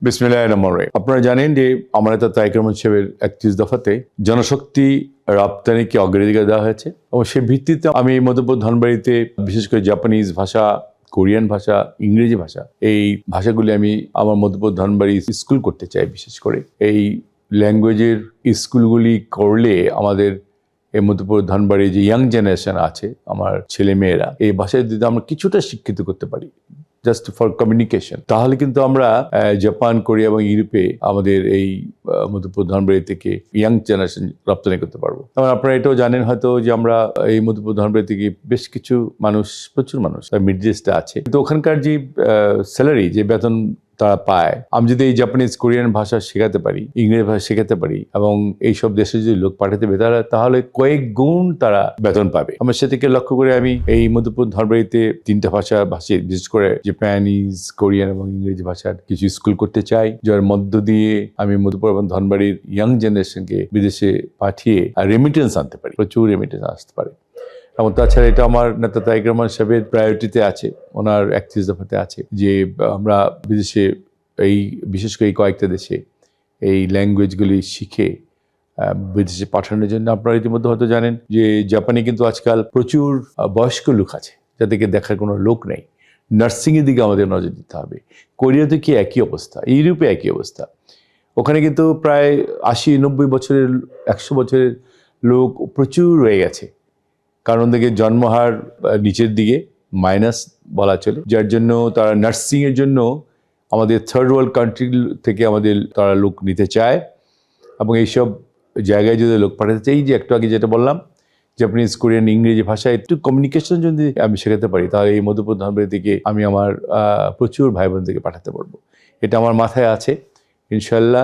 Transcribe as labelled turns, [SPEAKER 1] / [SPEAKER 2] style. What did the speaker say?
[SPEAKER 1] বিসমিল্লাহির রহমানির রহিম। আপনারা জানেন যে আমার নেতা তারেক রহমান সাহেবের ৩১ দফাতে জনশক্তি রপ্তানিকে অগ্রাধিকার দেওয়া হয়েছে এবং সেই ভিত্তিতে আমি মধ্যপুর ধনবাড়িতে বিশেষ করে জাপানিজ ভাষা, কোরিয়ান ভাষা, ইংরেজি ভাষা, এই ভাষাগুলি আমি আমার মধ্যপুর ধনবাড়ি স্কুল করতে চাই। বিশেষ করে এই ল্যাঙ্গুয়েজের স্কুলগুলি করলে আমাদের এই মধ্যপুর ধনবাড়ি যে ইয়াং জেনারেশন আছে, আমার ছেলে মেয়েরা এই ভাষায় যদি আমরা কিছুটা শিক্ষিত করতে পারি জাস্ট ফর কমিউনিকেশন, তাহলে কিন্তু আমরা জাপান, কোরিয়া এবং ইউরোপে আমাদের এই মধ্যপুর ধনবাড়ি থেকে ইয়াং জেনারেশন রপ্তানি করতে পারবো। এবং আপনারা এটাও জানেন হয়তো যে আমরা এই মধ্যপুর ধনবাড়ি থেকে বেশ কিছু মানুষ, প্রচুর মানুষ মিডল ইস্টে আছে, কিন্তু ওখানকার যে স্যালারি, যে বেতন তারা পায়, আমি যদি এই জাপানিজ, কোরিয়ান ভাষা শেখাতে পারি, ইংরেজি ভাষা শেখাতে পারি এবং এইসব দেশে যদি লোক পাঠাতে পারি, তাহলে কয়েক গুণ তারা বেতন পাবে। আমার সেদিকে লক্ষ্য করে আমি এই মধ্যপুর ধনবাড়িতে 3টা ভাষা ভাষী, বিশেষ করে জাপানিজ, কোরিয়ান এবং ইংরেজি ভাষার কিছু স্কুল করতে চাই, যার মধ্য দিয়ে আমি মধ্যপুর এবং ধনবাড়ির ইয়াং জেনারেশনকে বিদেশে পাঠিয়ে রেমিটেন্স আনতে পারি, প্রচুর রেমিটেন্স আসতে পারে। এবং তাছাড়া এটা আমার নেতা তারেক রহমান সাহেবের প্রায়োরিটিতে আছে, ওনার 31 দফাতে আছে যে আমরা বিদেশে এই বিশেষ করে এই কয়েকটা দেশে এই ল্যাঙ্গুয়েজগুলি শিখে বিদেশে পাঠানোর জন্য। আপনারা ইতিমধ্যে হয়তো জানেন যে জাপানে কিন্তু আজকাল প্রচুর বয়স্ক লোক আছে যাদেরকে দেখার কোনো লোক নেই। নার্সিংয়ের দিকে আমাদের নজর দিতে হবে। কোরিয়াতে কি একই অবস্থা, ইউরোপে একই অবস্থা। ওখানে কিন্তু প্রায় 80-90 বছরের, 100 বছরের লোক প্রচুর রয়ে গেছে, কারণ থেকে জন্মহার নিচের দিকে মাইনাস বলা চলে, যার জন্য তারা নার্সিংয়ের জন্য আমাদের থার্ড ওয়ার্ল্ড কান্ট্রি থেকে আমাদের তারা লোক নিতে চায় এবং এইসব জায়গায় যদি লোক পাঠাতে চাই, যে একটু আগে যেটা বললাম, জাপানিজ, কোরিয়ান, ইংরেজি ভাষায় একটু কমিউনিকেশন যদি আমি শেখাতে পারি, তাহলে এই মধ্যপুর ধনবাড়ি থেকে আমি আমার প্রচুর ভাই বোনদেরকে পাঠাতে পারবো। এটা আমার মাথায় আছে। ইনশাল্লাহ